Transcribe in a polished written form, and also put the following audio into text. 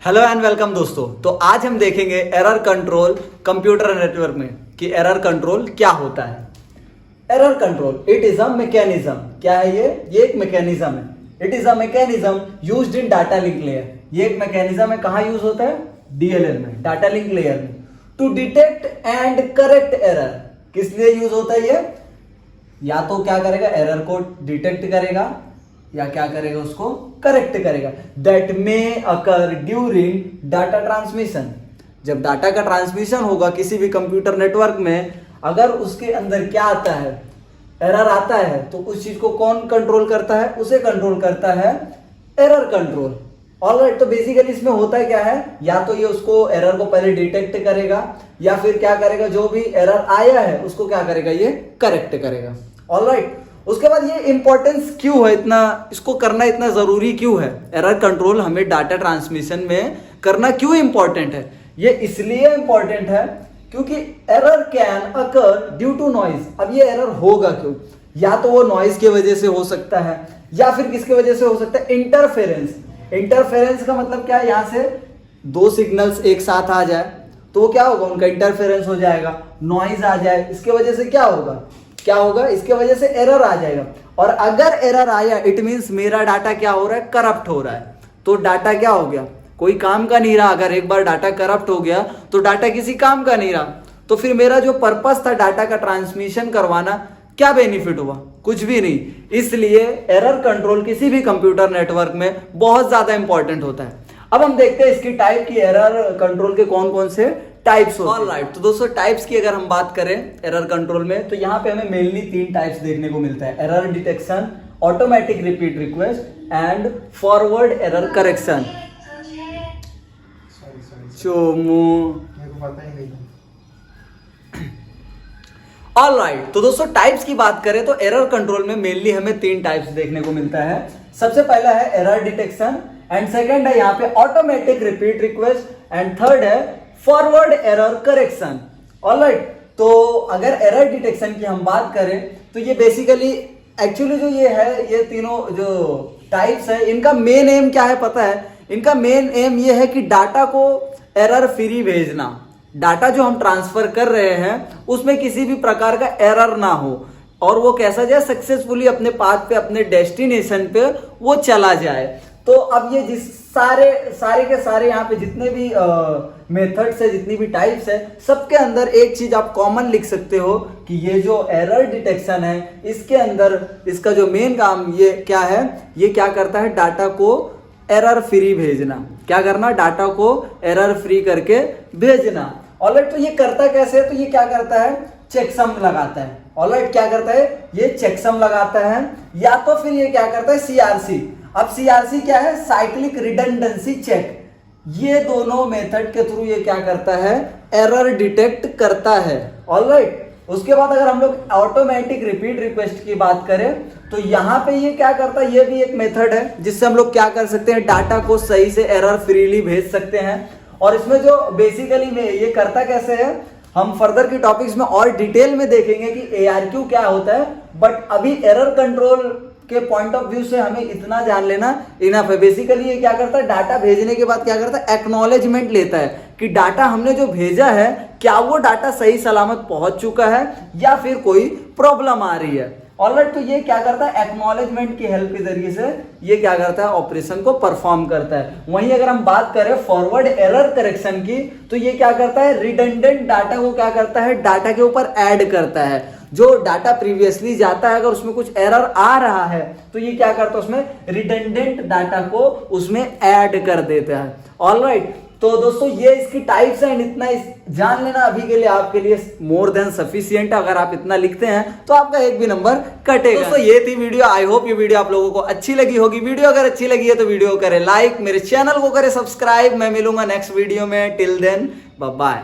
Hello and welcome दोस्तों। तो आज हम देखेंगे एरर कंट्रोल कंप्यूटर नेटवर्क में कि एरर कंट्रोल क्या होता है। Error control it is a mechanism. क्या है ये एक मैकेनिज्म है। It is a mechanism used in data link layer. ये एक मैकेनिज्म है, कहां यूज होता है? डीएलएल में, डाटा लिंक लेयर में। To detect and correct error. किस लिए यूज होता है ये? या तो क्या करेगा, एरर को डिटेक्ट करेगा या क्या करेगा, उसको करेक्ट करेगा। That may occur during data transmission. जब डाटा का ट्रांसमिशन होगा किसी भी कंप्यूटर नेटवर्क में, अगर उसके अंदर क्या आता है, एरर आता है, तो उस चीज को कौन कंट्रोल करता है? उसे कंट्रोल करता है एरर कंट्रोल। ऑलराइट, तो बेसिकली इसमें होता क्या है, या तो ये उसको एरर को पहले डिटेक्ट करेगा या फिर क्या करेगा, जो भी एरर आया है उसको क्या करेगा, ये करेक्ट करेगा। ऑलराइट, उसके बाद ये इंपॉर्टेंस क्यों है, इतना इसको करना इतना जरूरी क्यों है? एरर कंट्रोल हमें डाटा ट्रांसमिशन में करना क्यों इंपॉर्टेंट है? ये इसलिए इंपॉर्टेंट है क्योंकि error can occur due to noise. अब ये एरर होगा क्यों? या तो वो नॉइज की वजह से हो सकता है या फिर किसकी वजह से हो सकता है? इंटरफेरेंस। इंटरफेरेंस का मतलब क्या है? यहां से दो सिग्नल्स एक साथ आ जाए तो क्या होगा, उनका इंटरफेरेंस हो जाएगा, नॉइज आ जाए, इसके वजह से क्या होगा, इसके वजह से एरर आ जाएगा। और अगर एरर आया इट मींस मेरा डाटा क्या हो रहा है, करप्ट हो रहा है। तो डाटा क्या हो गया, कोई काम का नहीं रहा। अगर एक बार डाटा करप्ट हो गया तो डाटा किसी काम का नहीं रहा। तो फिर मेरा जो पर्पस था डाटा का ट्रांसमिशन करवाना, क्या बेनिफिट हुआ? कुछ भी नहीं। इसलिए एरर कंट्रोल किसी भी कंप्यूटर नेटवर्क में बहुत ज्यादा इंपॉर्टेंट होता है। अब हम देखते हैं इसकी टाइप की, एरर कंट्रोल के कौन कौन से टाइप्स होते हैं। ऑलराइट, तो दोस्तों टाइप्स की अगर हम बात करें एरर कंट्रोल में, तो यहाँ पे हमें मेनली 3 टाइप्स देखने को मिलता है। Error detection, automatic repeat request and forward error correction. Alright, तो दोस्तों टाइप्स की बात करें तो एरर कंट्रोल में मेनली हमें 3 टाइप्स देखने को मिलता है। सबसे पहला है एरर डिटेक्शन एंड सेकंड है यहाँ पे automatic repeat request and third है फॉरवर्ड एरर करेक्शन। ऑलराइट, तो अगर एरर डिटेक्शन की हम बात करें तो ये बेसिकली एक्चुअली जो ये है, ये तीनों जो टाइप्स है, इनका मेन एम क्या है पता है? इनका मेन एम ये है कि डाटा को एरर फ्री भेजना। डाटा जो हम ट्रांसफर कर रहे हैं उसमें किसी भी प्रकार का एरर ना हो और वो कैसा जाए, सक्सेसफुली अपने पाथ पे, अपने डेस्टिनेशन पे वो चला जाए। तो अब ये जिस सारे के सारे यहाँ पे जितने भी मेथड्स है, जितनी भी टाइप्स है, सबके अंदर एक चीज आप कॉमन लिख सकते हो कि ये जो एरर डिटेक्शन है, इसके अंदर इसका जो मेन काम ये क्या है, ये क्या करता है, डाटा को एरर फ्री भेजना। क्या करना? डाटा को एरर फ्री करके भेजना। ऑलराइट, तो ये करता कैसे है? तो ये क्या करता है, चेकसम लगाता है। ऑलराइट, क्या करता है? ये चेकसम लगाता है, या तो फिर ये क्या करता है, सीआरसी। अब सीआरसी क्या है? Cyclic redundancy check. ये दोनों मेथड के थ्रू ये क्या करता है, एरर डिटेक्ट करता है। ऑलराइट, उसके बाद अगर हम लोग ऑटोमेटिक रिपीट रिक्वेस्ट की बात करें तो यहां पे ये क्या करता है, ये भी एक मेथड है जिससे हम लोग क्या कर सकते हैं, डाटा को सही से एरर फ्रीली भेज सकते हैं। और इसमें जो बेसिकली में ये करता कैसे है, हम फर्दर की टॉपिक्स में और डिटेल में देखेंगे कि एआरक्यू क्या होता है, बट अभी एरर कंट्रोल के पॉइंट ऑफ व्यू से हमें इतना जान लेना इनफ है। बेसिकली ये क्या करता है, डाटा भेजने के बाद क्या करता है, एक्नॉलेजमेंट लेता है कि डाटा हमने जो भेजा है, क्या वो डाटा सही सलामत पहुंच चुका है या फिर कोई प्रॉब्लम आ रही है। ऑलराइट, तो ये क्या करता है, एक्नॉलेजमेंट की हेल्प के जरिए से ये क्या करता है, ऑपरेशन को परफॉर्म करता है। वहीं अगर हम बात करें फॉरवर्ड एरर करेक्शन की, तो ये क्या करता है, रिडंडेंट डाटा को क्या करता है, डाटा के ऊपर ऐड करता है। जो डाटा प्रीवियसली जाता है, अगर उसमें कुछ एरर आ रहा है तो ये क्या करता है, उसमें रिडंडेंट डाटा को उसमें ऐड कर देता है। ऑलराइट, तो दोस्तों ये इसकी टाइप्स हैं, इतना जान लेना अभी के लिए आपके लिए मोर देन सफिशिएंट। अगर आप इतना लिखते हैं तो आपका एक भी नंबर कटेगा। दोस्तों ये थी वीडियो। आई होप ये वीडियो आप लोगों को अच्छी लगी होगी। वीडियो अगर अच्छी लगी है तो वीडियो को करें लाइक, मेरे चैनल को करें सब्सक्राइब। मैं मिलूंगा नेक्स्ट वीडियो में। Till then bye bye.